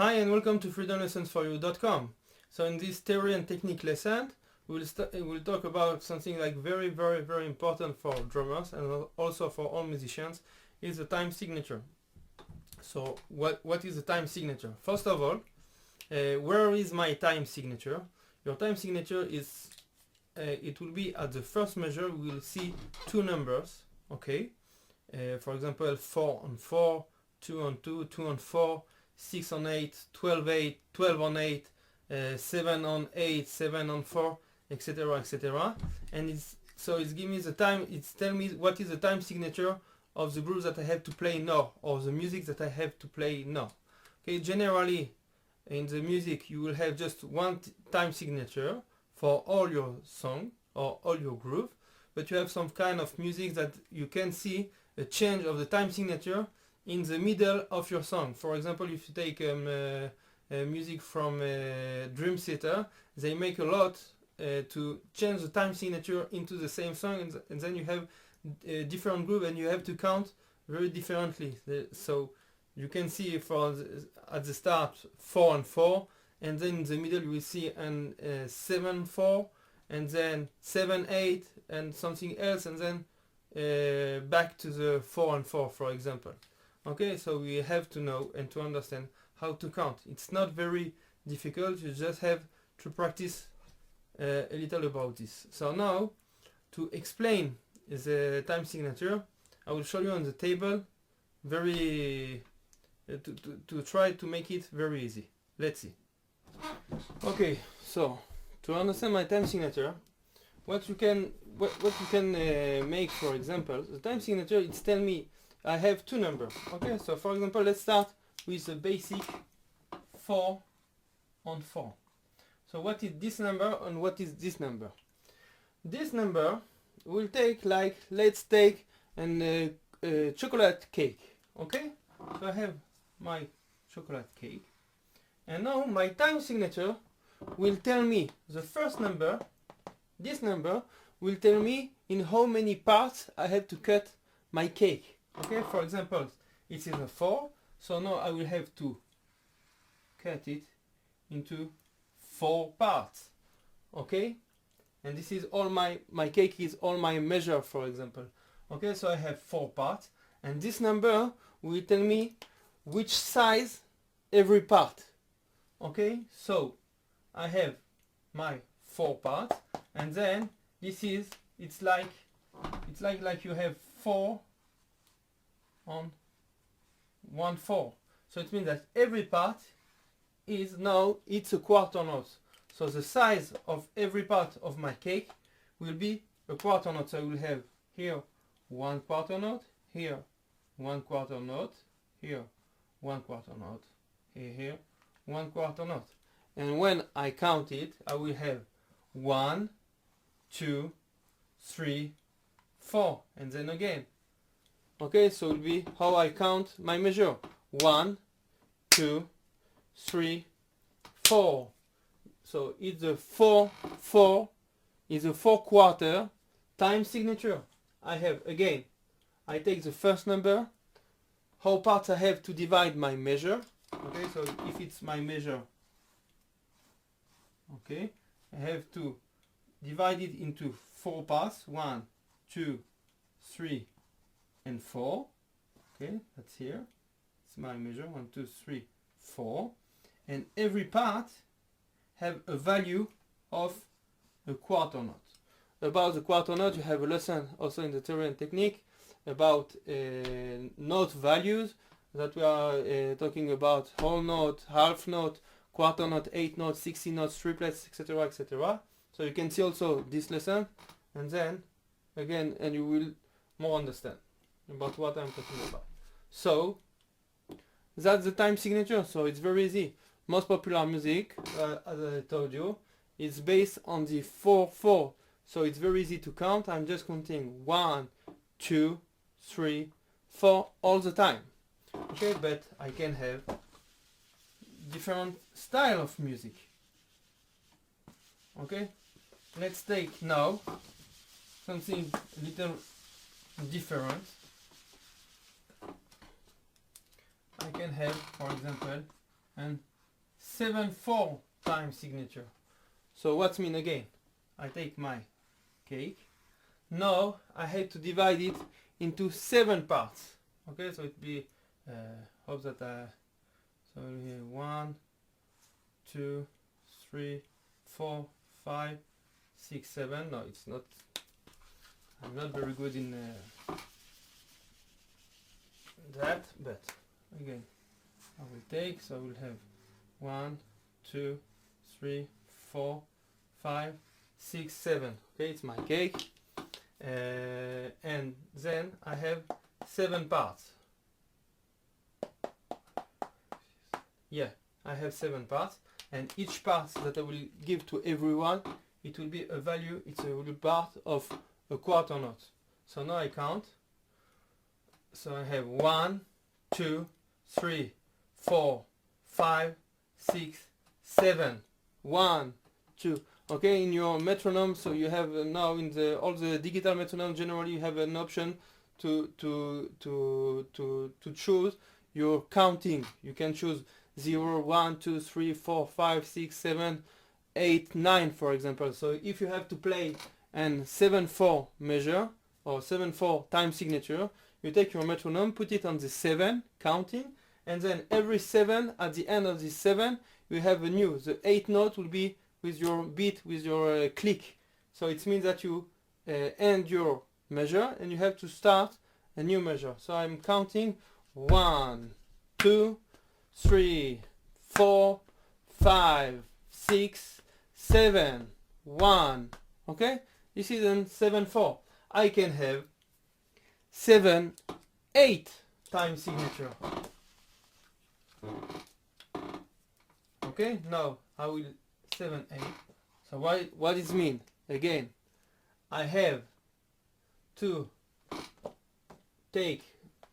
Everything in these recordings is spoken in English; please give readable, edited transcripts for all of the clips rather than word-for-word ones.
Hi and welcome to freedomlessonsforyou.com. So in this theory and technique lesson, we'll talk about something like very important for drummers and also for all musicians, is the time signature. So what is the time signature? First of all, where is my time signature? Your time signature is, it will be at the first measure. We will see two numbers, okay? For example, 4 on 4, 2 on 2, 2 on 4, 6 on 8, 12 8, 12 on 8, 7 on 8, 7 on 4, etc, etc. And it's giving me the time, it's telling me what is the time signature of the grooves that I have to play now, or the music that I have to play now. Okay, generally in the music you will have just one time signature for all your song or all your groove, but you have some kind of music that you can see a change of the time signature in the middle of your song. For example, if you take music from drum setter, they make a lot to change the time signature into the same song, and then you have different groove and you have to count very differently. So you can see at the start 4 and 4, and then in the middle you will see an 7 4, and then 7 8 and something else, and then back to the 4 and 4, for example. Okay, so we have to know and to understand how to count. It's not very difficult, you just have to practice a little about this. So now, to explain the time signature, I will show you on the table, very to try to make it very easy. Let's see. Okay, so to understand my time signature, what you can make, for example, the time signature, it's tell me I have two numbers. Okay, so for example, let's start with the basic 4 on 4. So what is this number and what is this number? This number will take, like, let's take a chocolate cake. Okay, so I have my chocolate cake, and now my time signature will tell me the first number. This number will tell me in how many parts I have to cut my cake. Okay, for example, it is a 4, so now I will have to cut it into 4 parts. Okay, and this is all my cake is all my measure, for example. Okay, so I have 4 parts, and this number will tell me which size every part. Okay, so I have my 4 parts, and then this is, it's like you have 4 on 1 4. So it means that every part is now, it's a quarter note. So the size of every part of my cake will be a quarter note. So I will have here 1 quarter note, here 1 quarter note, here 1 quarter note, here 1 quarter note. And when I count it, I will have 1 2 3 4, and then again. Okay, so it will be how I count my measure: 1 2 3 4. So it's the 4 4 is a 4 quarter time signature. I have, again, I take the first number, how parts I have to divide my measure. Okay, so if it's my measure, okay, I have to divide it into 4 parts: 1 2 3 and 4. Okay, that's here, it's my measure: 1 2 3 4, and every part have a value of a quarter note. About the quarter note, you have a lesson also in the theory and technique about note values, that we are talking about whole note, half note, quarter note, 8 notes, 16 notes, triplets, etc, etc. So you can see also this lesson, and then again, and you will more understand about what I'm talking about. So that's the time signature. So it's very easy. Most popular music, as I told you, is based on the 4 4. So it's very easy to count. I'm just counting 1 2 3 4 all the time. Okay, but I can have different style of music. Okay, let's take now something a little different. I can have, for example, an 7/4 time signature. So what's mean again? I take my cake. Now I have to divide it into 7 parts. Okay, so it be hope that so here 1, 2, 3, 4, 5, 6, 7. No, it's not. I'm not very good in that, but again, I will take. So I will have 1, 2, 3, 4, 5, 6, 7. Okay, it's my cake. And then I have 7 parts. Yeah, I have 7 parts, and each part that I will give to everyone, it will be a value, it's a little part of a quarter note. So now I count. So I have 1, 2, 3, 4, 5, 6, 7. 1, 2. Okay, in your metronome, so you have now in the all the digital metronome, generally you have an option to choose your counting. You can choose 0, 1, 2, 3, 4, 5, 6, 7, 8, 9, for example. So if you have to play an 7/4 measure or 7/4 time signature, you take your metronome, put it on the 7 counting, and then every 7, at the end of the 7, you have a new. The 8th note will be with your beat, with your click. So it means that you end your measure and you have to start a new measure. So I'm counting 1, 2, 3, 4, 5, 6, 7, 1. Okay, this is an 7/4. I can have 7/8 time signature. Okay, now I will 7/8. So what does it mean? Again, I have to take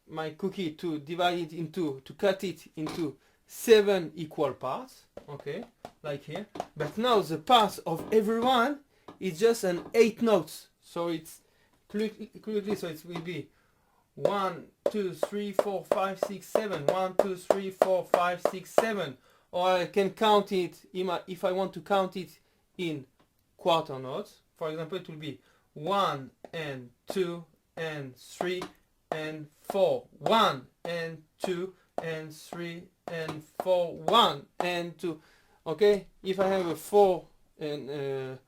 my cookie, to divide it into, to cut it into 7 equal parts. Okay, like here. But now the parts of everyone is just an 8 notes. So it's quickly, so it will be 1, 2, 3, 4, 5, 6, 7. 1, 2, 3, 4, 5, 6, 7. Or I can count it, if I want to count it in quarter notes. For example, it will be 1 and 2 and 3 and 4. 1 and 2 and 3 and 4. 1 and 2. Okay, if I have a 4 and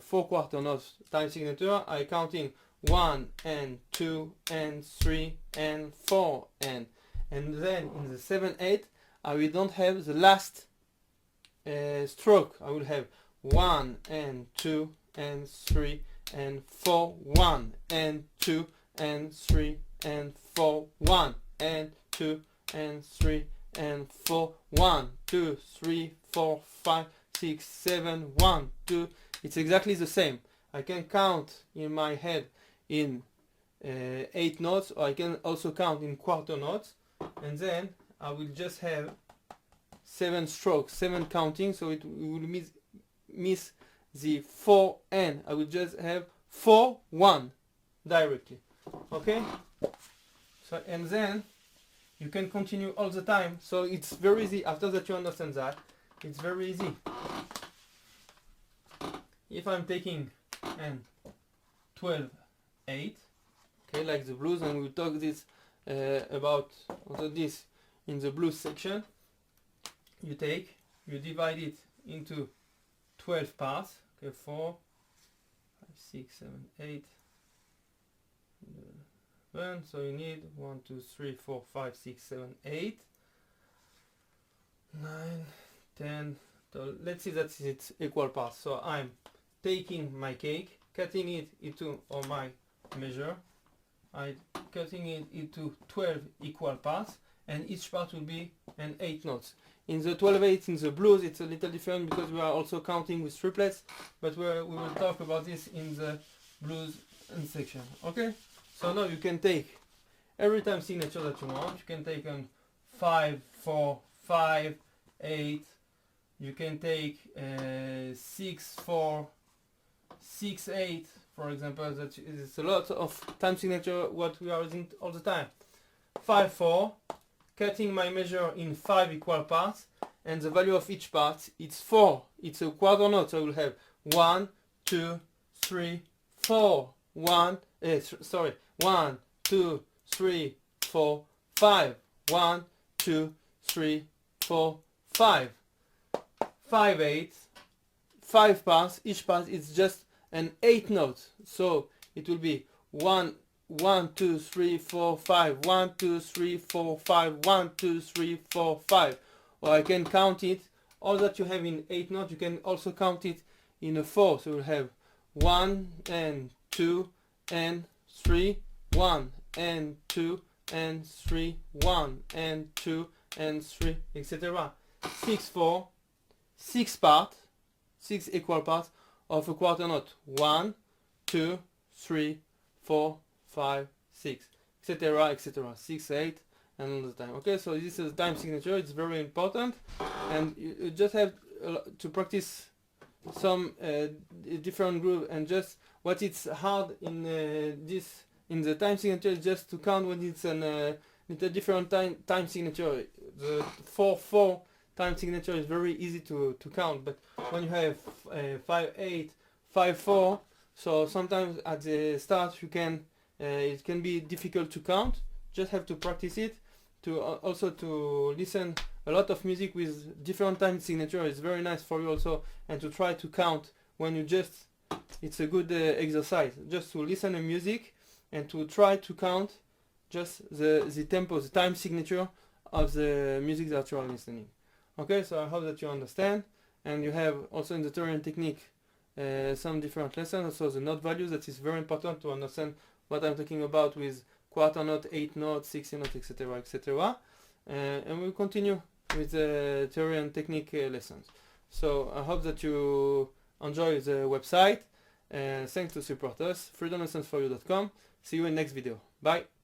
4 quarter notes time signature, I counting 1 and 2 and 3 and 4 and then in the 7/8 I will don't have the last stroke. I will have 1 and 2 and 3 and 4. 1 and 2 and 3 and 4. 1 and 2 and 3 and 4. 1, 2, 3, 4, 5, 6, 7. 1, 2. It's exactly the same. I can count in my head in 8 notes, or I can also count in quarter notes, and then I will just have 7 strokes, 7 counting, so it will miss the 4N. I will just have 4, 1 directly. Okay? So, and then you can continue all the time. So it's very easy. After that you understand that, it's very easy. If I'm taking an 12/8, okay, like the blues, and we'll talk this about also this in the blues section. You divide it into 12 parts. Okay, 4, 5, 6, 7, 8, 11. So you need 1, 2, 3, 4, 5, 6, 7, 8, 9, 10. So let's see that it's equal parts. So I'm taking my cake, cutting it into, or my measure, I'm cutting it into 12 equal parts, and each part will be an 8 notes. In the 12/8 in the blues it's a little different because we are also counting with triplets, but we will talk about this in the blues section. Okay, so now you can take every time signature that you want. You can take on 5, 4, 5, 8. You can take 6, 4, 6, 8, for example. That is a lot of time signature what we are using all the time. 5, 4, cutting my measure in 5 equal parts, and the value of each part, it's 4. It's a quarter note, so we'll have 1, 2, 3, 4. 1, 2, 3, 4, 5. 1, 2, 3, 4, 5. 5/8, 5 parts. Each part is just an 8 note, so it will be 1, 2, 3, 4, 5. 1, 2, 3, 4, 5. 1, 2, 3, 4, 5. Or I can count it. All that you have in 8 notes, you can also count it in a 4. So we'll have 1 and 2 and 3, 1 and 2 and 3, 1 and 2 and 3, etc. 6, 4, 6 parts, 6 equal parts of a quarter note. 1, 2, 3, 4, 5, 6, etc., etc. 6, 8, and all the time. Okay, so this is time signature. It's very important, and you just have to practice some different groove, and just what it's hard in the time signature is just to count when it's with a different time signature. The 4/4 time signature is very easy to count, but when you have 5/8, 5/4, so sometimes at the start you can it can be difficult to count. Just have to practice it. To also to listen a lot of music with different time signature is very nice for you also, and to try to count when you just, it's a good exercise just to listen to music and to try to count just the tempo, the time signature of the music that you are listening. Okay, so I hope that you understand, and you have also in the Turian technique some different lessons, also the note values. That is very important to understand what I'm talking about with quarter note, 8 notes, 16 notes, etc., etc. And we'll continue with the Turian technique lessons. So I hope that you enjoy the website, and thanks to support us, freedomlessonsforyou.com. See you in next video. Bye.